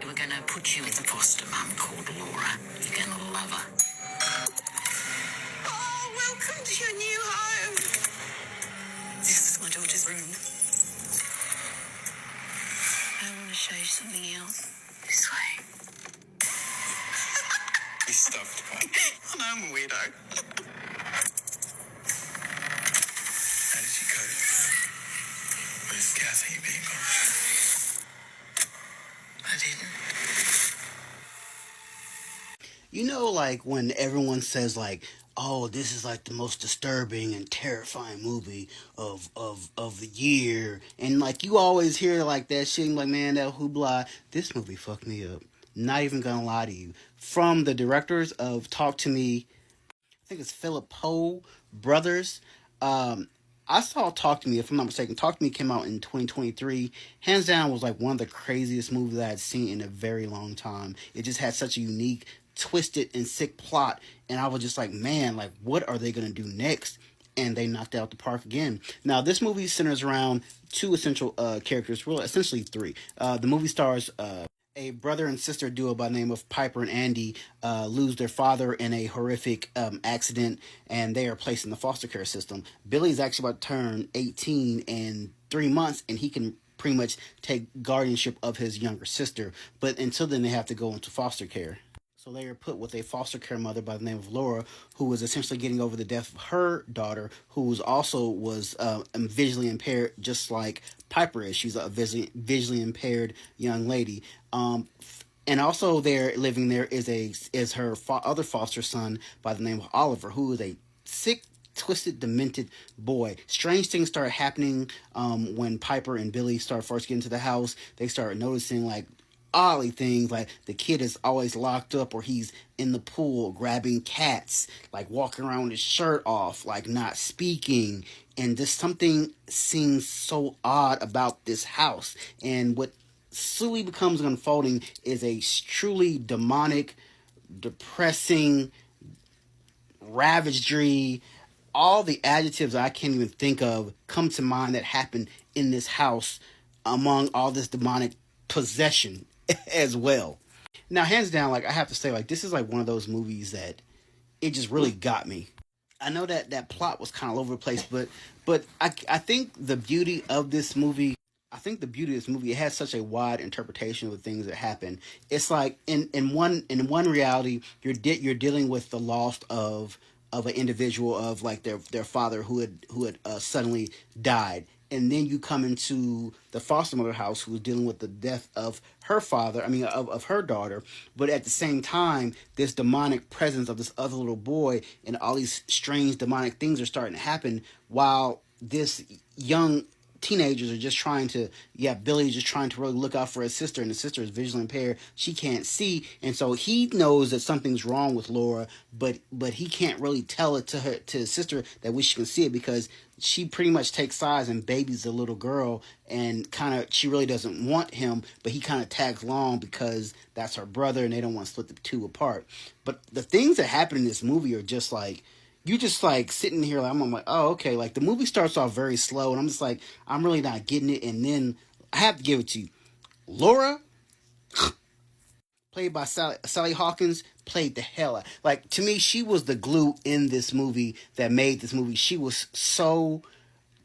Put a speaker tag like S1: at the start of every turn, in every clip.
S1: We're going to put you with a foster mum called Laura. You're going to love her. Oh, welcome to your new home. This is my daughter's room. I want to show you something else. This way.
S2: He's stuffed, man.
S1: I'm a weirdo.
S2: How did you cope with Kathy being gone?
S1: I didn't.
S3: You know, like when everyone says like, "Oh, this is like the most disturbing and terrifying movie of the year," and like you always hear like that shit, like, man, that hoopla. This movie fucked me up. Not even gonna lie to you. From the directors of Talk to Me, I think it's Philip Poe Brothers. I saw Talk to Me, if I'm not mistaken. Talk to Me came out in 2023. Hands down was like one of the craziest movies I had seen in a very long time. It just had such a unique, twisted, and sick plot. And I was just like, man, like, what are they going to do next? And they knocked out the park again. Now, this movie centers around two essential characters, well, essentially three. The movie stars a brother and sister duo by the name of Piper and Andy lose their father in a horrific accident, and they are placed in the foster care system. Billy's actually about to turn 18 in 3 months, and he can pretty much take guardianship of his younger sister. But until then, they have to go into foster care. So they are put with a foster care mother by the name of Laura, who was essentially getting over the death of her daughter, who was visually impaired, just like Piper is. She's a visually impaired young lady. And also there living there is her other foster son by the name of Oliver, who is a sick, twisted, demented boy. Strange things start happening when Piper and Billy start first getting to the house. They start noticing like oddly things, like the kid is always locked up, or he's in the pool grabbing cats, like walking around with his shirt off, like not speaking, and just something seems so odd about this house. And what slowly becomes unfolding is a truly demonic, depressing ravagery. All the adjectives I can't even think of come to mind that happened in this house among all this demonic possession as well. Now, hands down, like I have to say, like this is like one of those movies that it just really got me. I know that plot was kind of all over the place, but I think the beauty of this movie. It has such a wide interpretation of the things that happen. It's like in one reality, you're dealing with the loss of an individual, of like their father who had suddenly died. And then you come into the foster mother house, who's dealing with the death of her father, of her daughter. But at the same time, this demonic presence of this other little boy and all these strange demonic things are starting to happen while this young teenagers are just trying to, Billy's just trying to really look out for his sister, and the sister is visually impaired. She can't see, and so he knows that something's wrong with Laura, but he can't really tell it to his sister that she can see it, because she pretty much takes sides and babies the little girl, and she really doesn't want him, but he kind of tags along because that's her brother, and they don't want to split the two apart. But the things that happen in this movie are just like, you just like sitting here, like, I'm like, oh, okay. Like the movie starts off very slow, and I'm just like, I'm really not getting it. And then I have to give it to you. Laura, played by Sally Hawkins, played the hell out. Like, to me, she was the glue in this movie that made this movie. She was so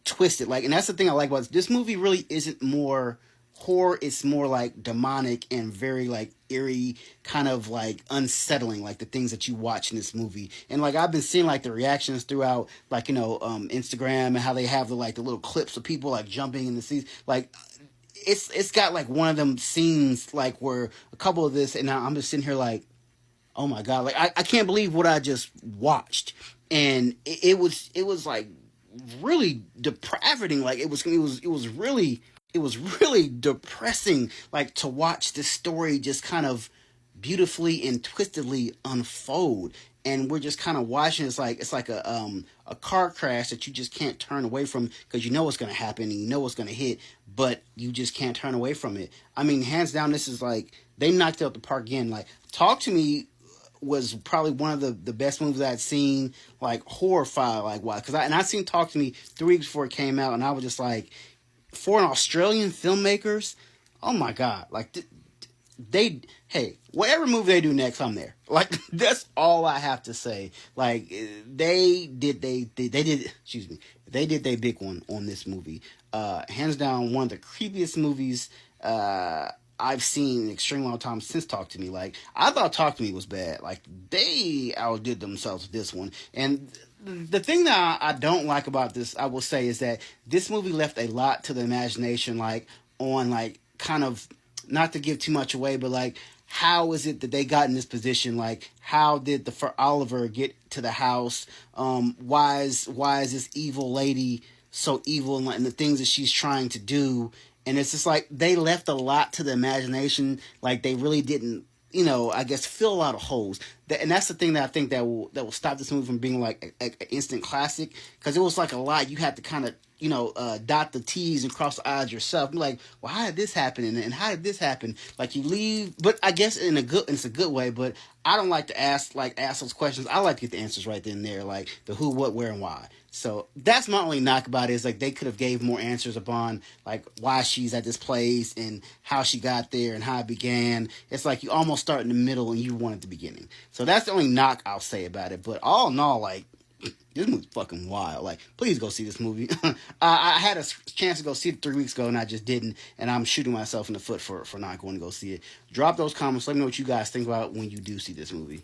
S3: twisted. Like, and that's the thing I like about this movie. Really isn't more horror. It's more like demonic and very like eerie, kind of like unsettling, like the things that you watch in this movie. And like I've been seeing like the reactions throughout, like, Instagram, and how they have the little clips of people like jumping in the seats. Like it's got like one of them scenes like where a couple of this, and I'm just sitting here like, oh my god, like I can't believe what I just watched. And it was like really depraving. Like it was really depressing, like, to watch this story just kind of beautifully and twistedly unfold. And we're just kind of watching. It's like a car crash that you just can't turn away from, because you know what's going to happen and you know what's going to hit, but you just can't turn away from it. I mean, hands down, this is like, they knocked it out the park again. Like, Talk to Me was probably one of the best movies I'd seen, like, horror-file, like, why? Because I seen Talk to Me 3 weeks before it came out, and I was just like, for an Australian filmmakers, oh my god, like whatever movie they do next, I'm there. Like, that's all I have to say. Like, they did excuse me, they did their big one on this movie. Hands down, one of the creepiest movies I've seen in an extreme long time since Talk to Me. Like, I thought Talk to Me was bad. Like, they outdid themselves with this one. And the thing that I don't like about this, I will say, is that this movie left a lot to the imagination, like, on, like, kind of, not to give too much away, but, like, how is it that they got in this position? Like, how did Oliver get to the house? Why is this evil lady so evil, and the things that she's trying to do? And it's just like they left a lot to the imagination. Like, they really didn't, I guess, fill a lot of holes. And that's the thing that I think that will stop this movie from being like an instant classic, because it was like a lot. You had to kind of dot the T's and cross the I's yourself. You're like, well, how did this happen? And how did this happen? Like, you leave, but I guess it's a good way. But I don't like to ask those questions. I like to get the answers right then and there, like the who, what, where, and why. So that's my only knock about it, is like they could have gave more answers upon like why she's at this place and how she got there and how it began. It's like you almost start in the middle and you want at the beginning. So that's the only knock I'll say about it. But all in all, like, this movie's fucking wild. Like, please go see this movie. I had a chance to go see it 3 weeks ago and I just didn't. And I'm shooting myself in the foot for not going to go see it. Drop those comments. Let me know what you guys think about it when you do see this movie.